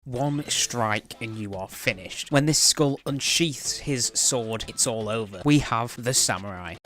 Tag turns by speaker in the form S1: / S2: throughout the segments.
S1: One strike and you are finished. When this Skul unsheaths his sword, it's all over. We have the samurai.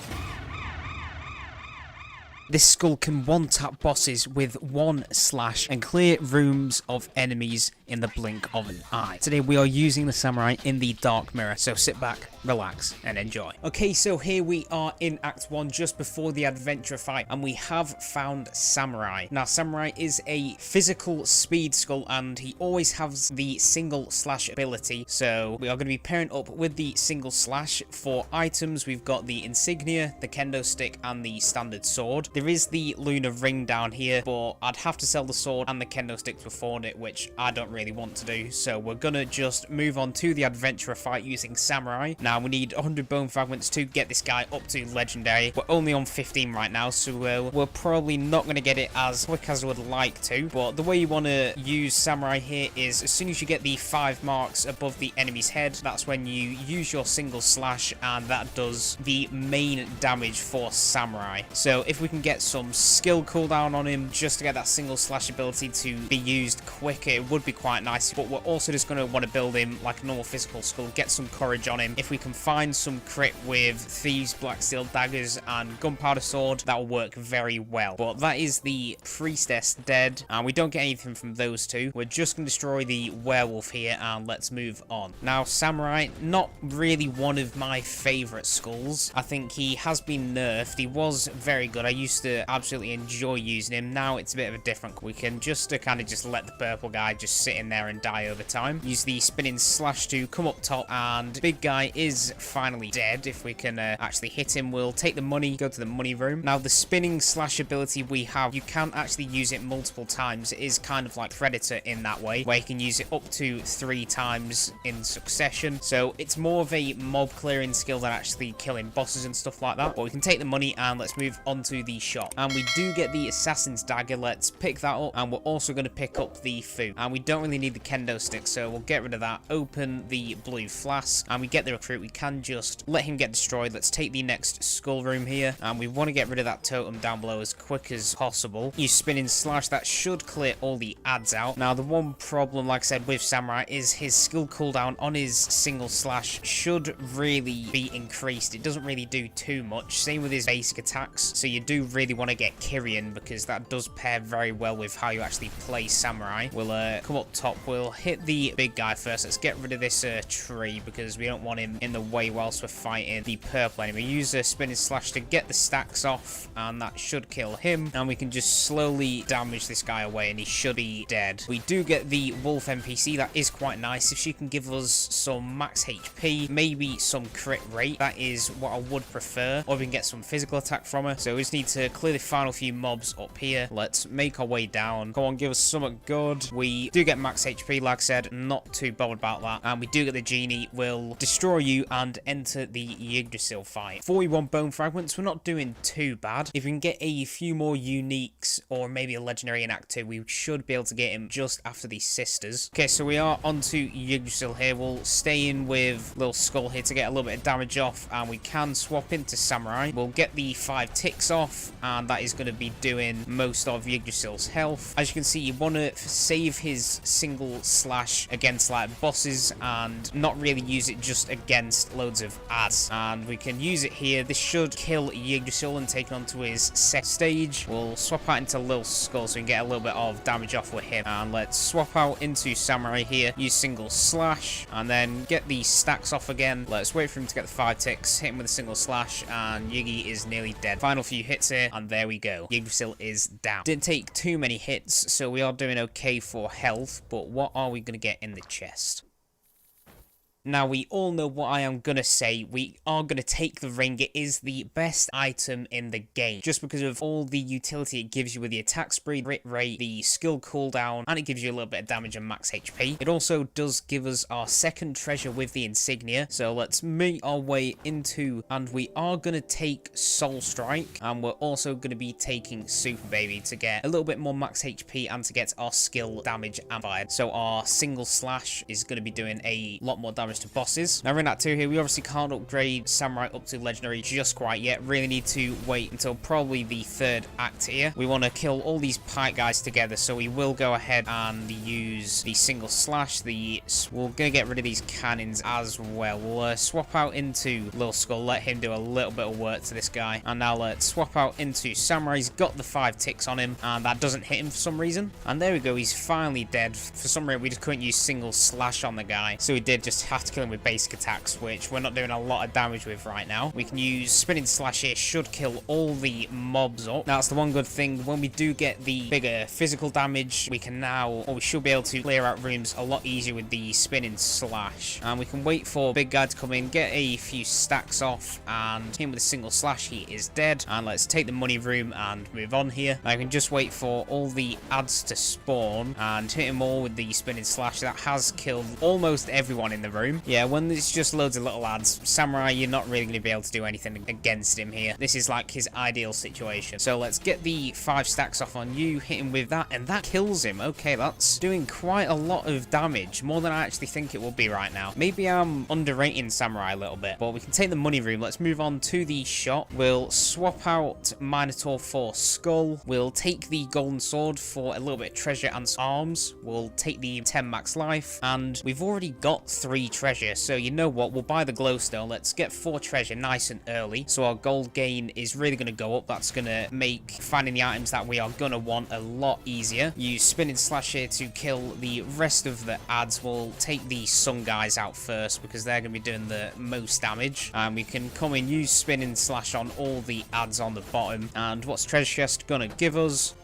S1: This Skul can one-tap bosses with one slash and clear rooms of enemies in the blink of an eye. Today we are using the samurai in the dark mirror, so sit back, relax, and enjoy. Okay, so here we are in Act 1, just before the adventure fight, and we have found Samurai. Now, Samurai is a physical speed Skul, and he always has the single slash ability, so we are going to be pairing up with the single slash. For items, we've got the insignia, the kendo stick, and the standard sword. There is the lunar ring down here, but I'd have to sell the sword and the kendo stick to afford it, which I don't really want to do, so we're gonna just move on to the adventurer fight using samurai. Now we need 100 bone fragments to get this guy up to legendary. We're only on 15 right now, so we're probably not going to get it as quick as I would like to, but the way you want to use samurai here is as soon as you get the 5 marks above the enemy's head, that's when you use your single slash, and that does the main damage for samurai. So if we can get some skill cooldown on him just to get that single slash ability to be used quicker, it would be quite nice. But we're also just going to want to build him like a normal physical Skul, get some courage on him. If we can find some crit with thieves, black steel daggers, and gunpowder sword, that will work very well. But that is the priestess dead, and we don't get anything from those two. We're just going to destroy the werewolf here, and let's move on. Now, samurai, not really one of my favorite Skuls. I think he has been nerfed. He was very good. I used to absolutely enjoy using him. Now it's a bit of a different. We can just kind of just let the purple guy just sit in there and die over time. Use the spinning slash to come up top, and big guy is finally dead. If we can actually hit him, we'll take the money, go to the money room. Now the spinning slash ability we have, you can actually use it multiple times. It is kind of like Predator in that way, where you can use it up to 3 times in succession. So it's more of a mob clearing skill than actually killing bosses and stuff like that. But we can take the money, and let's move on to the shop. And we do get the assassin's dagger. Let's pick that up, and we're also going to pick up the food. And we don't really need the kendo stick, so we'll get rid of that. Open the blue flask, and we get the recruit. We can just let him get destroyed. Let's take the next Skul room here, and we want to get rid of that totem down below as quick as possible. Use spinning slash. That should clear all the ads out. Now the one problem, like I said, with samurai is his skill cooldown on his single slash should really be increased. It doesn't really do too much. Same with his basic attacks, so you do really want to get Kyrian, because that does pair very well with how you actually play samurai. We'll come up top. We'll hit the big guy first. Let's get rid of this tree, because we don't want him in the way whilst we're fighting the purple enemy. Use a spinning slash to get the stacks off, and that should kill him, and we can just slowly damage this guy away, and he should be dead. We do get the wolf NPC. That is quite nice. If she can give us some max HP, maybe some crit rate, that is what I would prefer, or we can get some physical attack from her. So we just need to clear the final few mobs up here. Let's make our way down. Come on, give us something good. We do get max HP, like I said, not too bothered about that, and we do get the genie. Will destroy you and enter the Yggdrasil fight. 41 bone fragments. We're not doing too bad. If we can get a few more uniques, or maybe a legendary in Act 2, we should be able to get him just after these sisters. Okay, so we are onto Yggdrasil here. We'll stay in with little Skul here to get a little bit of damage off, and we can swap into samurai. We'll get the 5 ticks off, and that is going to be doing most of Yggdrasil's health. As you can see, you want to save his single slash against like bosses, and not really use it just against loads of ads. And we can use it here. This should kill Yggdrasil and take it onto his set stage. We'll swap out into Lil Skul so we can get a little bit of damage off with him. And let's swap out into samurai here. Use single slash, and then get the stacks off again. Let's wait for him to get the 5 ticks. Hit him with a single slash, and Yiggy is nearly dead. Final few hits here, and there we go. Yggdrasil is down. Didn't take too many hits, so we are doing okay for health. But what are we going to get in the chest? Now, we all know what I am going to say. We are going to take the ring. It is the best item in the game, just because of all the utility it gives you with the attack speed, crit rate, the skill cooldown, and it gives you a little bit of damage and max HP. It also does give us our second treasure with the insignia. So let's make our way into, and we are going to take Soul Strike, and we're also going to be taking Super Baby to get a little bit more max HP and to get our skill damage amplified. So our single slash is going to be doing a lot more damage damage to bosses. Now we're in Act 2 here. We obviously can't upgrade Samurai up to Legendary just quite yet. Really need to wait until probably the third act here. We want to kill all these pike guys together, so we will go ahead and use the single slash. We're going to get rid of these cannons as well. We'll swap out into Little Skul, let him do a little bit of work to this guy. And now let's swap out into Samurai. He's got the 5 ticks on him, and that doesn't hit him for some reason. And there we go, he's finally dead. For some reason, we just couldn't use single slash on the guy, so we did just have to kill him with basic attacks, which we're not doing a lot of damage with right now. We can use spinning slash here, should kill all the mobs up. Now, that's the one good thing. When we do get the bigger physical damage, we can now, or we should be able to clear out rooms a lot easier with the spinning slash. And we can wait for big guy to come in, get a few stacks off, and hit him with a single slash. He is dead. And let's take the money room and move on here. I can just wait for all the adds to spawn and hit him all with the spinning slash. That has killed almost everyone in the room. Yeah, when there's just loads of little adds, Samurai, you're not really going to be able to do anything against him here. This is like his ideal situation. So let's get the 5 stacks off on you, hit him with that, and that kills him. Okay, that's doing quite a lot of damage, more than I actually think it will be right now. Maybe I'm underrating Samurai a little bit, but we can take the money room. Let's move on to the shop. We'll swap out Minotaur for Skul. We'll take the golden sword for a little bit of treasure and arms. We'll take the 10 max life, and we've already got 3 treasure, so you know what, we'll buy the glowstone. Let's get 4 treasure nice and early, so our gold gain is really going to go up. That's going to make finding the items that we are going to want a lot easier. Use spinning slash here to kill the rest of the adds. We'll take the sun guys out first because they're going to be doing the most damage, and we can come and use spinning slash on all the adds on the bottom. And what's treasure chest going to give us?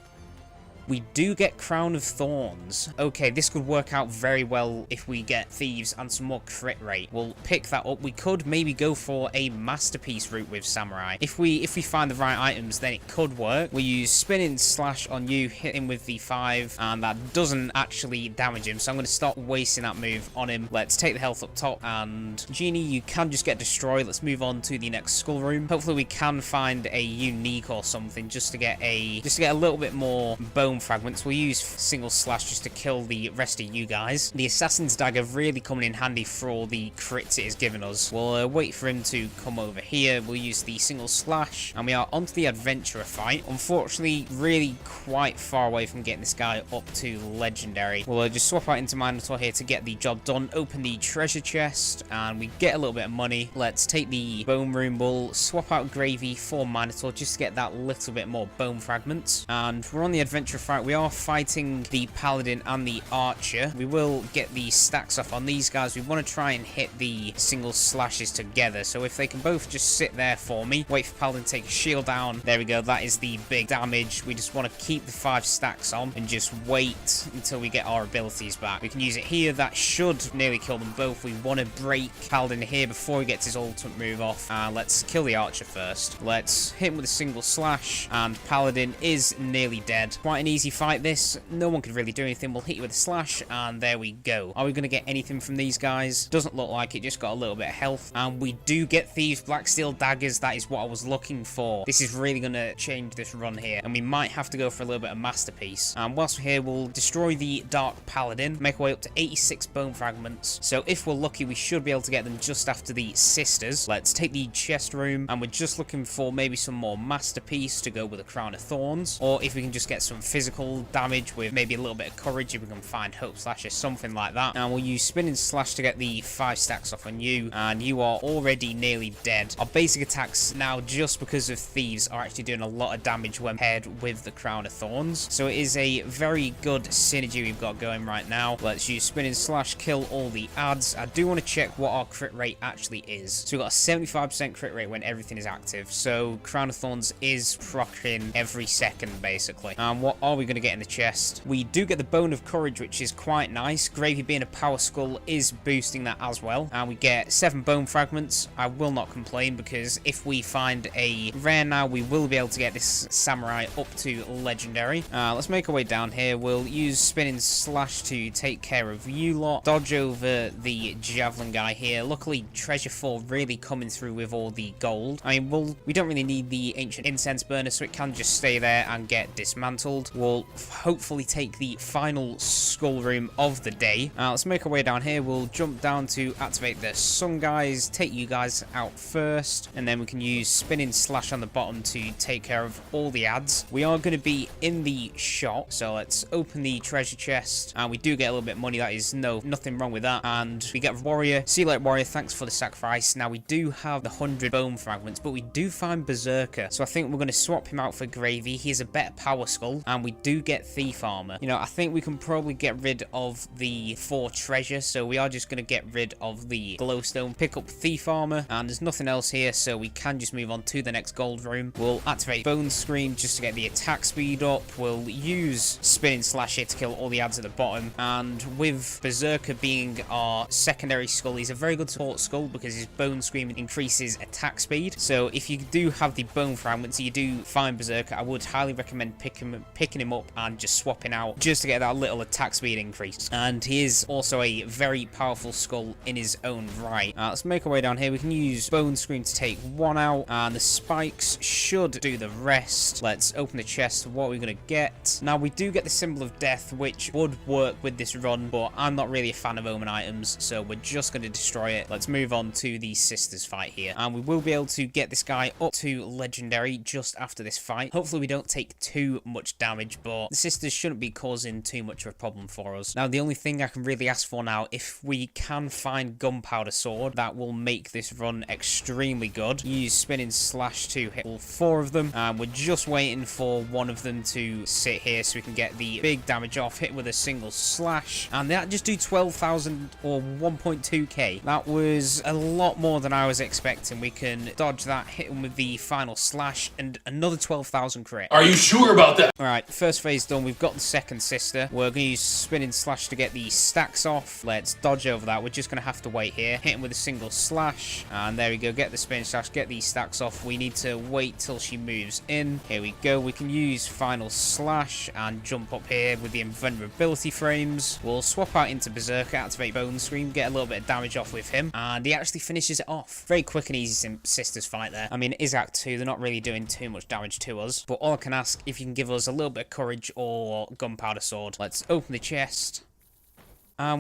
S1: We do get Crown of Thorns. Okay, this could work out very well if we get Thieves and some more crit rate. We'll pick that up. We could maybe go for a Masterpiece route with Samurai. If we find the right items, then it could work. We use Spinning Slash on you, hit him with the 5, and that doesn't actually damage him, so I'm going to stop wasting that move on him. Let's take the health up top, and Genie, you can just get destroyed. Let's move on to the next Skull room. Hopefully we can find a unique or something just to get a little bit more bone fragments. We'll use single slash just to kill the rest of you guys. The Assassin's Dagger really coming in handy for all the crits it has given us. We'll wait for him to come over here. We'll use the single slash, and we are onto the Adventurer fight. Unfortunately, really quite far away from getting this guy up to Legendary. We'll just swap out into Minotaur here to get the job done. Open the treasure chest, and we get a little bit of money. Let's take the bone room. We'll swap out Gravy for Minotaur just to get that little bit more bone fragments. And we're on the Adventurer fight. We are fighting the Paladin and the Archer. We will get the stacks off on these guys. We want to try and hit the single slashes together. So if they can both just sit there for me, wait for Paladin to take a shield down. There we go. That is the big damage. We just want to keep the 5 stacks on and just wait until we get our abilities back. We can use it here. That should nearly kill them both. We want to break Paladin here before he gets his ultimate move off. Let's kill the Archer first. Let's hit him with a single slash, and Paladin is nearly dead. Quite an easy fight this. No one could really do anything. We'll hit you with a slash, and there we go. Are we going to get anything from these guys? Doesn't look like it. Just got a little bit of health, and we do get Thieves Black Steel Daggers. That is what I was looking for. This is really going to change this run here, and we might have to go for a little bit of Masterpiece. And whilst we're here, we'll destroy the Dark Paladin, make our way up to 86 bone fragments. So if we're lucky, we should be able to get them just after the Sisters. Let's take the chest room, and we're just looking for maybe some more Masterpiece to go with a Crown of Thorns, or if we can just get some physical damage with maybe a little bit of courage, if we can find Hope Slash or something like that. And we'll use Spinning Slash to get the 5 stacks off on you, and you are already nearly dead. Our basic attacks now, just because of Thieves, are actually doing a lot of damage when paired with the Crown of Thorns. So it is a very good synergy we've got going right now. Let's use Spinning Slash, kill all the adds. I do want to check what our crit rate actually is. So we've got a 75% crit rate when everything is active. So Crown of Thorns is proccing every second, basically. And what are we going to get in the chest? We do get the Bone of Courage, which is quite nice. Gravy being a power skull is boosting that as well. And we get 7 bone fragments. I will not complain, because if we find a rare now, we will be able to get this Samurai up to Legendary. Let's make our way down here. We'll use Spinning Slash to take care of you lot. Dodge over the Javelin guy here. Luckily, Treasure 4 really coming through with all the gold. I mean, we don't really need the Ancient Incense Burner, so it can just stay there and get dismantled. we'll hopefully take the final Skul room of the day. Let's make our way down here. We'll jump down to activate the sun guys, take you guys out first, and then we can use spinning slash on the bottom to take care of all the ads. We are going to be in the shop, so let's open the treasure chest, and we do get a little bit of money. That is nothing wrong with that. And we get warrior. See you later, warrior. Thanks for the sacrifice. Now we do have the 100 bone fragments, but we do find berserker, so I think we're going to swap him out for gravy. He has a better power skull, and we do get thief armor. You know, I think we can probably get rid of the 4 treasure, so we are just going to get rid of the glowstone, pick up thief armor, and there's nothing else here, so we can just move on to the next gold room. We'll activate bone scream just to get the attack speed up. We'll use spinning slash here to kill all the ads at the bottom, and with berserker being our secondary skull, he's a very good support skull because his bone scream increases attack speed. So if you do have the bone fragments, you do find berserker, I would highly recommend picking him up and just swapping out just to get that little attack speed increase. And he is also a very powerful skull in his own right. Let's make our way down here. We can use bone scream to take 1 out, and the spikes should do the rest. Let's open the chest. What are we going to get? Now we do get the symbol of death, which would work with this run, but I'm not really a fan of omen items, so we're just going to destroy it. Let's move on to the sisters fight here, and we will be able to get this guy up to legendary just after this fight. Hopefully we don't take too much damage, but the sisters shouldn't be causing too much of a problem for us. Now the only thing I can really ask for now, if we can find gunpowder sword, that will make this run extremely good. Use spinning slash to hit all 4 of them, and we're just waiting for one of them to sit here so we can get the big damage off, hit with a single slash, and that just do 12,000 or 1.2k. That was a lot more than I was expecting. We can dodge that, hit him with the final slash, and another 12,000 crit.
S2: Are you sure about that?
S1: Alright, first phase done. We've got the second sister. We're going to use spinning slash to get the stacks off. Let's dodge over that. We're just going to have to wait here. Hit him with a single slash, and there we go. Get the spinning slash, get these stacks off. We need to wait till she moves in. Here we go. We can use final slash and jump up here with the invulnerability frames. We'll swap out into berserker, activate bone scream, get a little bit of damage off with him, and he actually finishes it off. Very quick and easy sisters fight there. I mean, it is Act 2. They're not really doing too much damage to us, but all I can ask, if you can give us a little bit of courage or gunpowder sword. Let's open the chest.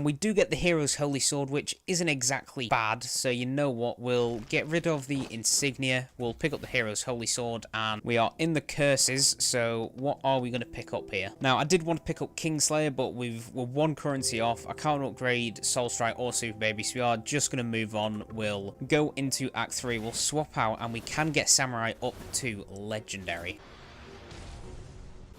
S1: We do get the Hero's Holy Sword, which isn't exactly bad, so you know what, we'll get rid of the insignia, we'll pick up the Hero's Holy Sword, and we are in the curses, so what are we going to pick up here? Now, I did want to pick up Kingslayer, but we're 1 currency off. I can't upgrade Soul Strike or Super Baby, so we are just going to move on. We'll go into Act 3, we'll swap out, and we can get Samurai up to Legendary.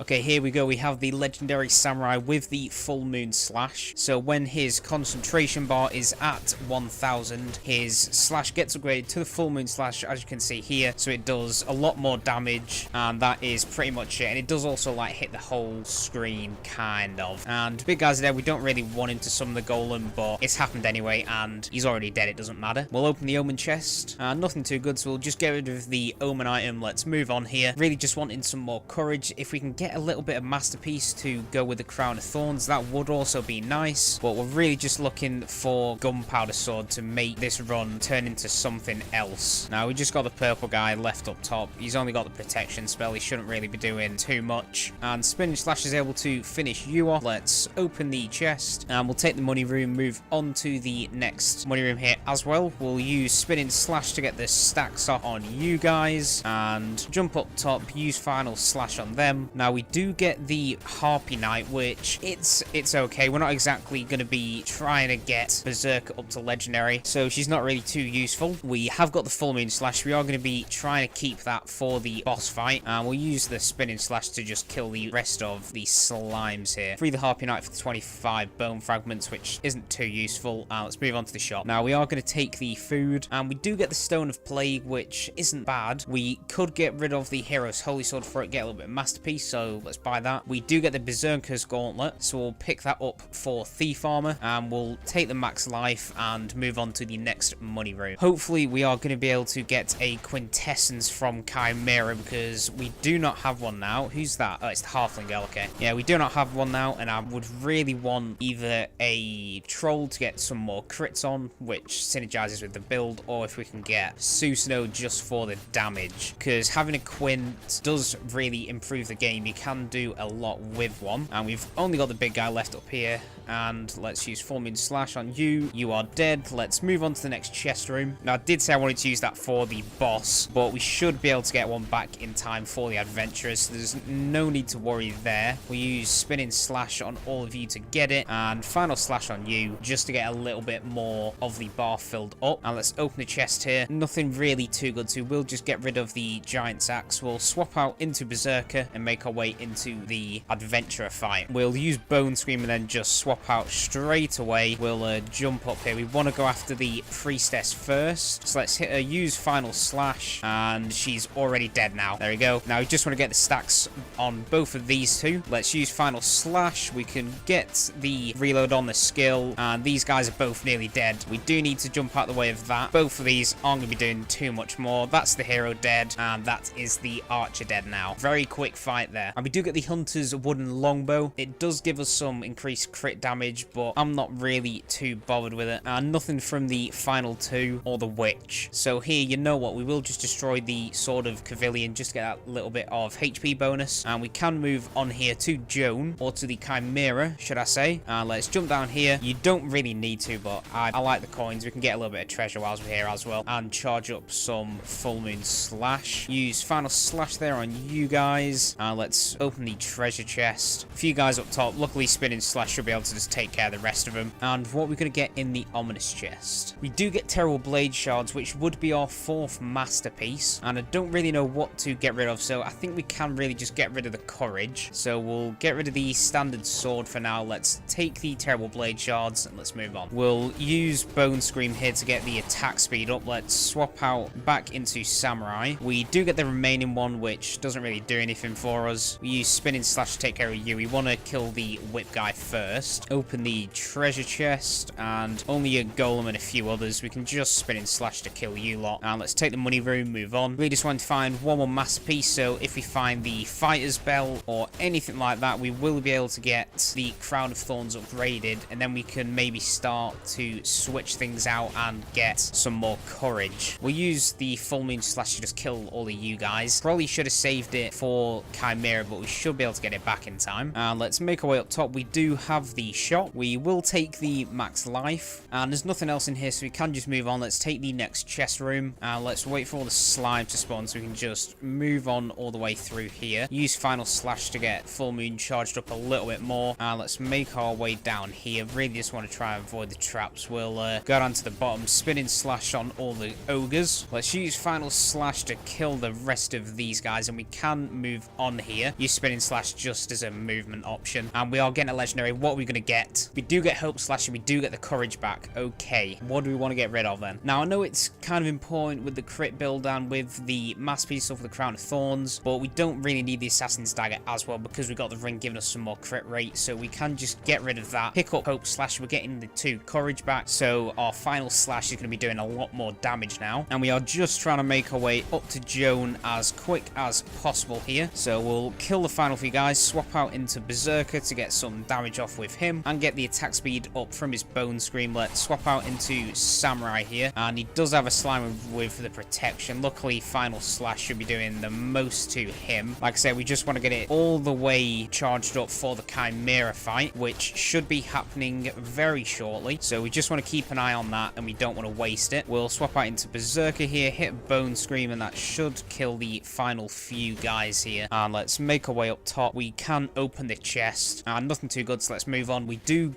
S1: Okay, here we go. We have the legendary samurai with the full moon slash. So when his concentration bar is at 1000, his slash gets upgraded to the full moon slash, as you can see here. So it does a lot more damage, and that is pretty much it. And it does also like hit the whole screen, kind of. And big guys are there. We don't really want him to summon the golem, but it's happened anyway, and he's already dead. It doesn't matter. We'll open the omen chest. Nothing too good, so we'll just get rid of the omen item. Let's move on here. Really just wanting some more courage. If we can get a little bit of masterpiece to go with the crown of thorns, that would also be nice, but we're really just looking for gunpowder sword to make this run turn into something else. Now we just got the purple guy left up top. He's only got the protection spell. He shouldn't really be doing too much, and spinning slash is able to finish you off. Let's open the chest, and we'll take the money room, move on to the next money room here as well. We'll use spinning slash to get the stacks off on you guys, and jump up top, use final slash on them. Now we do get the Harpy Knight, which it's okay. We're not exactly going to be trying to get Berserker up to Legendary, so she's not really too useful. We have got the Full Moon Slash. We are going to be trying to keep that for the boss fight, and we'll use the Spinning Slash to just kill the rest of the slimes here. Free the Harpy Knight for 25 bone fragments, which isn't too useful. Let's move on to the shop. Now, we are going to take the food, and we do get the Stone of Plague, which isn't bad. We could get rid of the Hero's Holy Sword for it, get a little bit of Masterpiece, so let's buy that. We do get the Berserker's Gauntlet, so we'll pick that up for Thief Armor, and we'll take the max life and move on to the next money room. Hopefully, we are going to be able to get a Quintessence from Chimera, because we do not have one now. Who's that? Oh, it's the Halfling girl, okay. Yeah, we do not have one now, and I would really want either a Troll to get some more crits on, which synergizes with the build, or if we can get Susanoo just for the damage, because having a Quint does really improve the game. you can do a lot with one. And we've only got the big guy left up here. And let's use Full Moon Slash on you. You are dead. Let's move on to the next chest room. Now, I did say I wanted to use that for the boss, but we should be able to get one back in time for the adventurers, so there's no need to worry there. We use Spinning Slash on all of you to get it, and Final Slash on you just to get a little bit more of the bar filled up. And let's open the chest here. Nothing really too good, so we'll just get rid of the Giant's Axe. We'll swap out into Berserker and make our way into the adventurer fight. We'll use Bone Scream and then just swap out straight away. We'll jump up here. We want to go after the priestess first, so let's hit her, use Final Slash, and she's already dead now. There we go. Now we just want to get the stacks on both of these two. Let's use Final Slash. We can get the reload on the skill, and these guys are both nearly dead. We do need to jump out the way of that. Both of these aren't going to be doing too much more. That's the hero dead, and that is the archer dead now. Very quick fight there. And we do get the hunter's wooden longbow. It does give us some increased crit damage, but I'm not really too bothered with it. And nothing from the final two or the witch. So here, you know what, we will just destroy the sword of Cavilion just to get that little bit of HP bonus. And we can move on here to Joan, or to the Chimera, should I say. Let's jump down here. You don't really need to, but I like the coins. We can get a little bit of treasure whilst we're here as well, and charge up some Full Moon Slash. Use Final Slash there on you guys. Let's open the treasure chest. A few guys up top. Luckily, Spinning Slash should be able to just take care of the rest of them. And what we're going to get in the ominous chest, we do get Terrible Blade Shards, which would be our fourth masterpiece, and I don't really know what to get rid of, so I think we can really just get rid of the courage. So we'll get rid of the standard sword for now. Let's take the Terrible Blade Shards and let's move on. We'll use Bone Scream here to get the attack speed up. Let's swap out back into Samurai. We do get the remaining one, which doesn't really do anything for us. We use Spinning Slash to take care of you. We want to kill the whip guy first. Open the treasure chest, and only a golem and a few others. We can just Spinning Slash to kill you lot. And let's take the money room, move on. We just want to find one more masterpiece, so if we find the fighter's bell or anything like that, we will be able to get the Crown of Thorns upgraded, and then we can maybe start to switch things out and get some more courage. We'll use the Full Moon Slash to just kill all of you guys. Probably should have saved it for Chimera, but we should be able to get it back in time. And let's make our way up top. We do have the shop. We will take the max life, and there's nothing else in here, so we can just move on. Let's take the next chest room, and let's wait for all the slime to spawn so we can just move on all the way through here. Use Final Slash to get Full Moon charged up a little bit more. Let's make our way down here. Really just want to try and avoid the traps. We'll go down to the bottom, Spinning Slash on all the ogres. Let's use Final Slash to kill the rest of these guys, and we can move on here. Use Spinning Slash just as a movement option, and we are getting a legendary. What are we going to get? We do get Hope Slash, and we do get the courage back. Okay, what do we want to get rid of then? Now, I know it's kind of important with the crit build and with the masterpiece of the Crown of Thorns, but we don't really need the Assassin's Dagger as well, because we got the ring giving us some more crit rate, so we can just get rid of that. Pick up Hope Slash. We're getting the 2 courage back, so our Final Slash is going to be doing a lot more damage now, and we are just trying to make our way up to Joan as quick as possible here. So we'll kill the final few guys, swap out into Berserker to get some damage off with him, and get the attack speed up from his Bone Scream. Let's swap out into Samurai here, and he does have a slime with the protection. Luckily, Final Slash should be doing the most to him. Like I said, we just want to get it all the way charged up for the Chimera fight, which should be happening very shortly. So we just want to keep an eye on that, and we don't want to waste it. We'll swap out into Berserker here, hit Bone Scream, and that should kill the final few guys here. And let's make our way up top. We can open the chest, and nothing too good, so let's move on. We do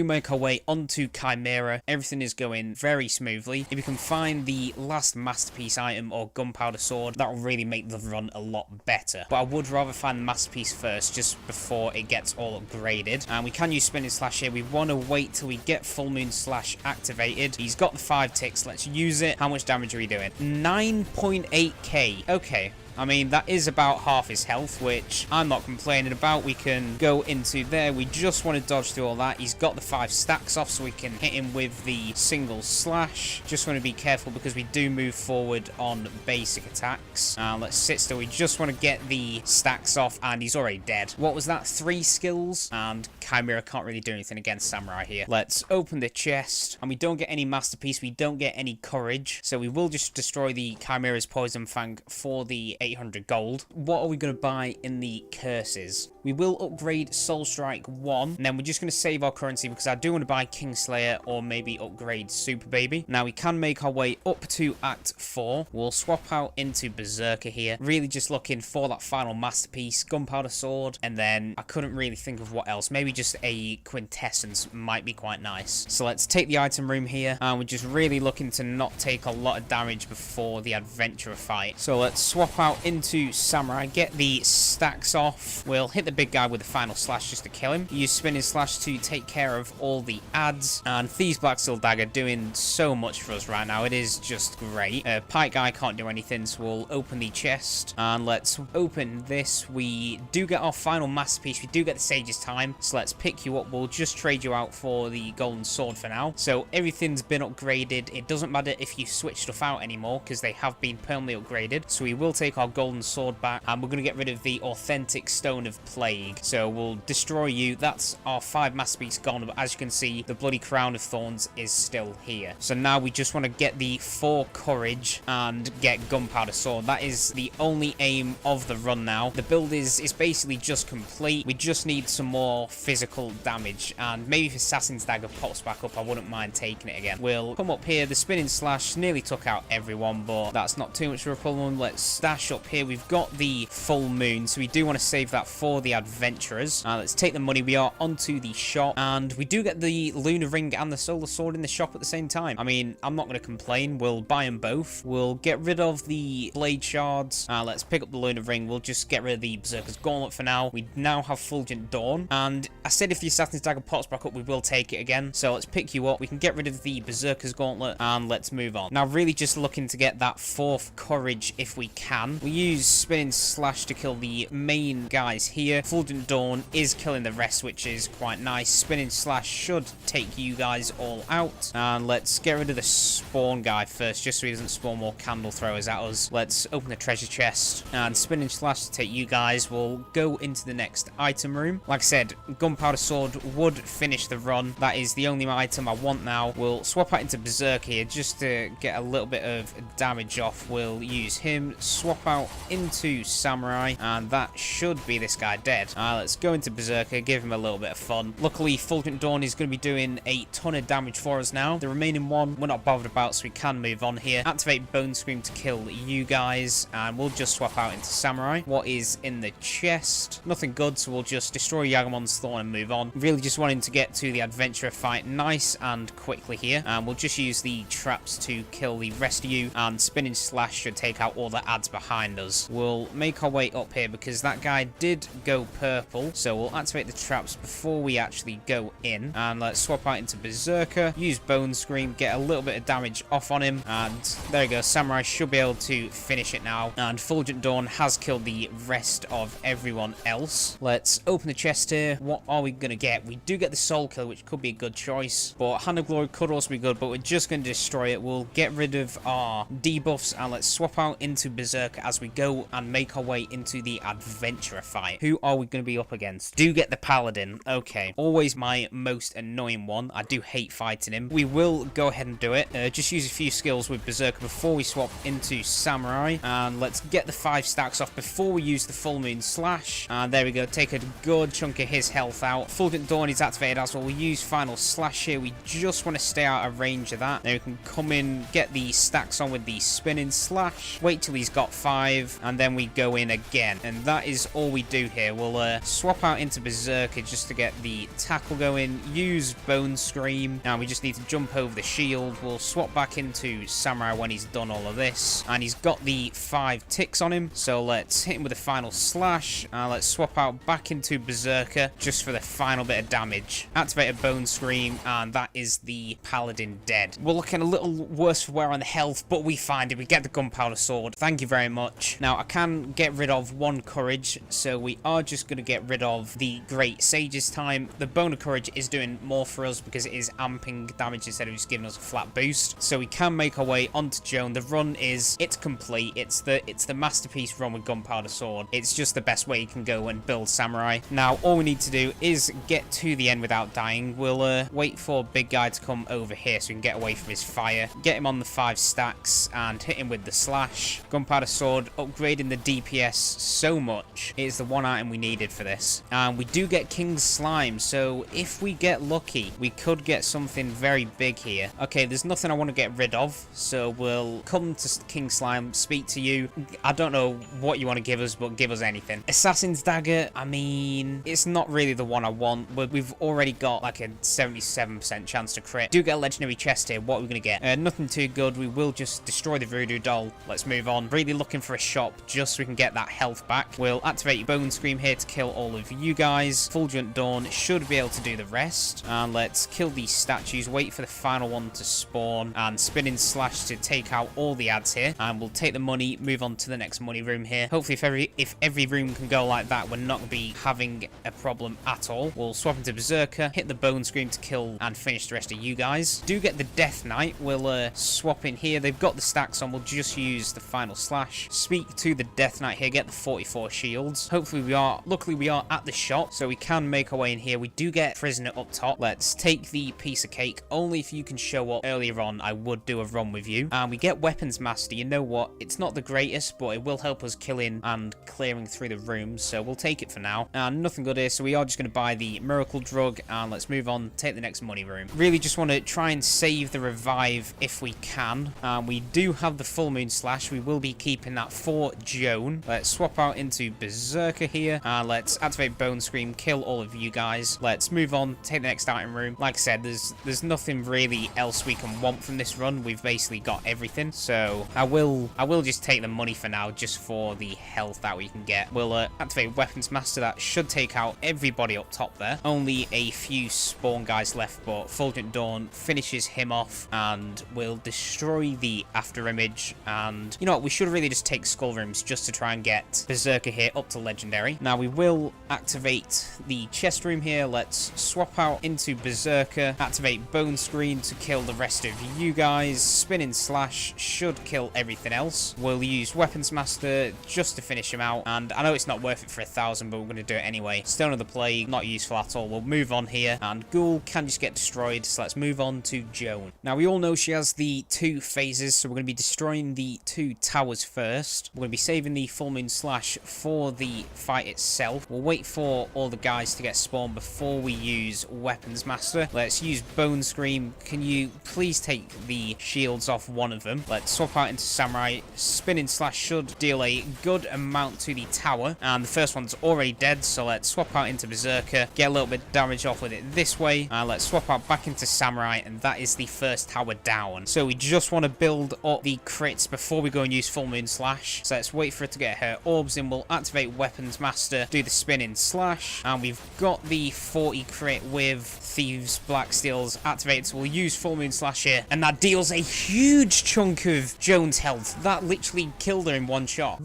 S1: make our way onto Chimera. Everything is going very smoothly. If you can find the last masterpiece item or gunpowder sword, that will really make the run a lot better. But I would rather find the masterpiece first, just before it gets all upgraded. And we can use Spinning Slash here. We want to wait till we get Full Moon Slash activated. He's got the 5 ticks. Let's use it. How much damage are we doing? 9.8k. Okay. I mean, that is about half his health, which I'm not complaining about. We can go into there. We just want to dodge through all that. He's got the 5 stacks off, so we can hit him with the single slash. Just want to be careful because we do move forward on basic attacks. Let's sit still. We just want to get the stacks off, and he's already dead. What was that? 3 skills? And Chimera can't really do anything against Samurai here. Let's open the chest, and we don't get any Masterpiece, we don't get any Courage, so we will just destroy the Chimera's Poison Fang for the 800 gold. What are we going to buy in the Curses? We will upgrade Soul Strike 1, and then we're just going to save our currency because I do want to buy Kingslayer or maybe upgrade Super Baby. Now we can make our way up to Act 4. We'll swap out into Berserker here. Really just looking for that final Masterpiece, Gunpowder Sword, and then I couldn't really think of what else. Maybe just a Quintessence might be quite nice. So let's take the item room here, and we're just really looking to not take a lot of damage before the Adventurer fight. So let's swap out into Samurai, get the stacks off. We'll hit the big guy with the final slash just to kill him. Use Spinning Slash to take care of all the ads, and Thieves Black Steel Dagger doing so much for us right now. It is just great. Pike guy can't do anything, so we'll open the chest, and let's open this. We do get our final Masterpiece. We do get the Sage's Time, so let's pick you up. We'll just trade you out for the Golden Sword for now. So everything's been upgraded. It doesn't matter if you switch stuff out anymore because they have been permanently upgraded. So we will take our Golden Sword back, and we're going to get rid of the Authentic Stone of Plague. So we'll destroy you. That's our 5 Masterpiece gone, but as you can see, the bloody Crown of Thorns is still here. So now we just want to get the 4 Courage and get Gunpowder Sword. That is the only aim of the run now. The build is basically just complete. We just need some more physical damage, and maybe if Assassin's Dagger pops back up, I wouldn't mind taking it again. We'll come up here. The Spinning Slash nearly took out everyone, but that's not too much of a problem. Let's stash up here. We've got the Full Moon, so we do want to save that for the Adventurers. Let's take the money. We are onto the shop, and we do get the Lunar Ring and the Solar Sword in the shop at the same time. I mean, I'm not going to complain. We'll buy them both. We'll get rid of the Blade Shards. Let's pick up the Lunar Ring. We'll just get rid of the Berserker's Gauntlet for now. We now have Fulgent Dawn, and I said if the Assassin's Dagger pops back up, we will take it again. So let's pick you up. We can get rid of the Berserker's Gauntlet, and let's move on. Now, really just looking to get that 4th Courage if we can. We use Spinning Slash to kill the main guys here. Fulgent Dawn is killing the rest, which is quite nice. Spinning Slash should take you guys all out. And let's get rid of the spawn guy first, just so he doesn't spawn more candle throwers at us. Let's open the treasure chest, and Spinning Slash to take you guys. We'll go into the next item room. Like I said, Gunpowder Sword would finish the run. That is the only item I want now. We'll swap out into Berserk here just to get a little bit of damage off. We'll use him, swap out into Samurai, and that should be this guy dead. Let's go into Berserker, give him a little bit of fun. Luckily, Fulgent Dawn is going to be doing a ton of damage for us now. The remaining one we're not bothered about, so we can move on here. Activate Bone Scream to kill you guys, and we'll just swap out into Samurai. What is in the chest? Nothing good, so we'll just destroy Yagamon's Thorn and move on. Really just wanting to get to the Adventurer fight nice and quickly here, and we'll just use the traps to kill the rest of you, and Spinning Slash should take out all the ads behind us. We'll make our way up here because that guy did go purple, so we'll activate the traps before we actually go in, and let's swap out into Berserker, use Bone Scream, get a little bit of damage off on him, and there we go. Samurai should be able to finish it now, and Fulgent Dawn has killed the rest of everyone else. Let's open the chest here. What are we gonna get? We do get the Soul Kill, which could be a good choice, but Hand of Glory could also be good, but we're just going to destroy it. We'll get rid of our debuffs, and let's swap out into Berserker as we go and make our way into the Adventurer fight. Who are we going to be up against? Do get the Paladin. Okay, always my most annoying one. I do hate fighting him. We will go ahead and do it. Just use a few skills with Berserker before we swap into Samurai, and let's get the 5 stacks off before we use the Full Moon Slash, and there we go. Take a good chunk of his health out. Fulgent Dawn is activated as well. We'll use Final Slash here. We just want to stay out of range of that. Then we can come in, get the stacks on with the Spinning Slash, wait till he's got 5, and then we go in again, and that is all we do here. We'll swap out into Berserker just to get the tackle going, use Bone Scream. Now we just need to jump over the shield. We'll swap back into Samurai when he's done all of this, and he's got the 5 ticks on him, so let's hit him with a Final Slash. Let's swap out back into Berserker just for the final bit of damage. Activate a Bone Scream, and that is the Paladin dead. We're looking a little worse for wear on the health, but we find it. We get the Gunpowder Sword. Thank you very much. Now I can get rid of 1 Courage, so we are just going to get rid of the Great Sage's Time. The Bone of Courage is doing more for us because it is amping damage instead of just giving us a flat boost, so we can make our way onto Joan. The run it's complete. It's the Masterpiece run with Gunpowder Sword. It's just the best way you can go and build Samurai. Now all we need to do do is get to the end without dying. We'll wait for big guy to come over here so we can get away from his fire. Get him on the 5 stacks and hit him with the slash. Gunpowder sword, upgrading the DPS so much. It is the one item we needed for this. And we do get King's Slime, so if we get lucky, we could get something very big here. Okay, there's nothing I want to get rid of, so we'll come to King's Slime, speak to you. I don't know what you want to give us, but give us anything. Assassin's Dagger, I mean, it's not really the one I want, but we've already got like a 77% chance to crit. Do get a legendary chest here. What are we going to get? Nothing too good. We will just destroy the voodoo doll. Let's move on. Really looking for a shop just so we can get that health back. We'll activate Bone Scream here to kill all of you guys. Fulgent Dawn should be able to do the rest. And let's kill these statues. Wait for the final one to spawn. And Spinning Slash to take out all the ads here. And we'll take the money, move on to the next money room here. Hopefully if every room can go like that, we're not going to be having a problem at all. We'll swap into Berserker, hit the Bone Scream to kill and finish the rest of you guys. Do get the Death Knight. We'll swap in here. They've got the stacks on. We'll just use the final slash. Speak to the Death Knight here. Get the 44 shields. Hopefully luckily we are at the shop, so we can make our way in here. We do get Prisoner up top. Let's take the piece of cake. Only if you can show up earlier on, I would do a run with you. And we get Weapons Master. You know what? It's not the greatest, but it will help us killing and clearing through the rooms, so we'll take it for now. And nothing good here, so we are just going to buy the Miracle Drug, and let's move on, take the next money room. Really just want to try and save the revive if we can. We do have the Full Moon Slash. We will be keeping that for Joan. Let's swap out into Berserker here, and let's activate Bone Scream, kill all of you guys. Let's move on, take the next item room. Like I said, there's nothing really else we can want from this run. We've basically got everything, so I will just take the money for now, just for the health that we can get. We'll activate Weapons Master. That should take out everybody up top there. Only a few spawn guys left, but Fulgent Dawn finishes him off, and we'll destroy the after image. And you know what, we should really just take Skull rooms just to try and get Berserker here up to legendary. Now we will activate the chest room here. Let's swap out into Berserker, activate Bone Screen to kill the rest of you guys. Spinning Slash should kill everything else. We'll use Weapons Master just to finish him out, and I know it's not worth it for 1,000, but we're going to do it anyway. Stone of the Plague, not useful at all. We'll move on here, and Ghoul can just get destroyed, so let's move on to Joan. Now we all know she has the 2 phases, so we're going to be destroying the 2 towers first. We're going to be saving the Full Moon Slash for the fight itself. We'll wait for all the guys to get spawned before we use Weapons Master. Let's use Bone Scream. Can you please take the shields off one of them? Let's swap out into Samurai. Spinning Slash should deal a good amount to the tower, and the first one's already dead, so let's swap out into Berserker, get a little bit of damage off with it this way, and let's swap out back into Samurai, and that is the first tower down. So we just want to build up the crits before we go and use Full Moon Slash, so let's wait for it to get her orbs in. We'll activate Weapons Master, do the Spinning Slash, and we've got the 40 crit with Thieves Black Steels activated, so we'll use Full Moon Slash here, and that deals a huge chunk of Joan's health. That literally killed her in one shot.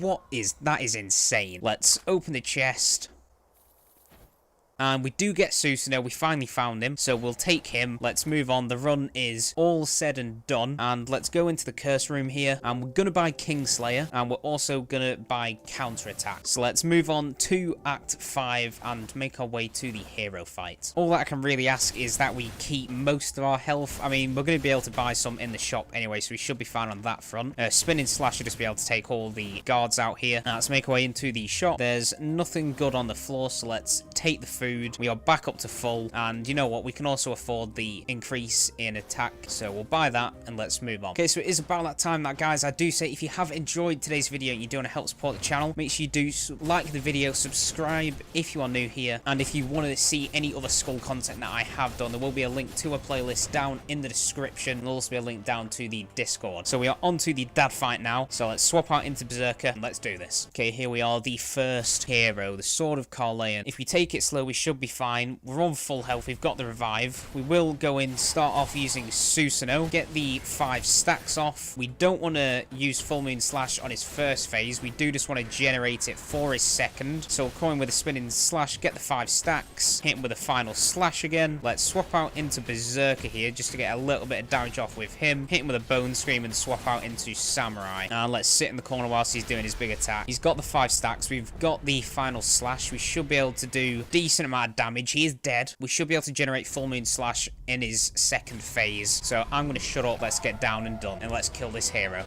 S1: That is insane. Let's open the chest. And we do get Susanoo. We finally found him, so we'll take him. Let's move on. The run is all said and done. And let's go into the curse room here. And we're going to buy Kingslayer. And we're also going to buy Counterattack. So let's move on to Act 5 and make our way to the hero fight. All that I can really ask is that we keep most of our health. I mean, we're going to be able to buy some in the shop anyway, so we should be fine on that front. Spinning Slash should just be able to take all the guards out here. Now, let's make our way into the shop. There's nothing good on the floor, so let's take the food. We are back up to full, and you know what, we can also afford the increase in attack, so we'll buy that and let's move on. Okay, so it is about that time that, guys, I do say if you have enjoyed today's video and you do want to help support the channel, make sure you do like the video, subscribe if you are new here, and if you want to see any other Skul content that I have done, there will be a link to a playlist down in the description. There'll also be a link down to the Discord. So we are on to the dad fight now, so let's swap out into Berserker and let's do this. Okay, here we are, the first hero, the Sword of Carleon. If we take it slow, we should be fine. We're on full health. We've got the revive. We will go in, start off using Susanoo, get the 5 stacks off. We don't want to use Full Moon Slash on his first phase. We do just want to generate it for his second. So we'll come in with a Spinning Slash, get the 5 stacks, hit him with a final slash again. Let's swap out into Berserker here just to get a little bit of damage off with him. Hit him with a Bone Scream and swap out into Samurai. And let's sit in the corner whilst he's doing his big attack. He's got the 5 stacks. We've got the final slash. We should be able to do do decent amount of damage. He is dead. We should be able to generate Full Moon Slash in his second phase. So I'm going to shut up. Let's get down and done. And let's kill this hero.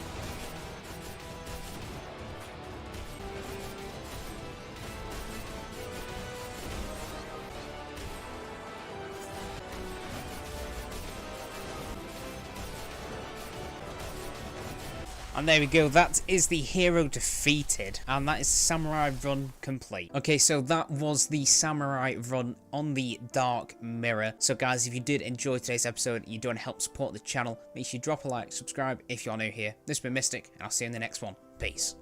S1: And there we go, that is the hero defeated, and that is Samurai Run complete. Okay, so that was the Samurai Run on the Dark Mirror. So guys, if you did enjoy today's episode, you do want to help support the channel, make sure you drop a like, subscribe if you're new here. This has been Mystic, and I'll see you in the next one. Peace.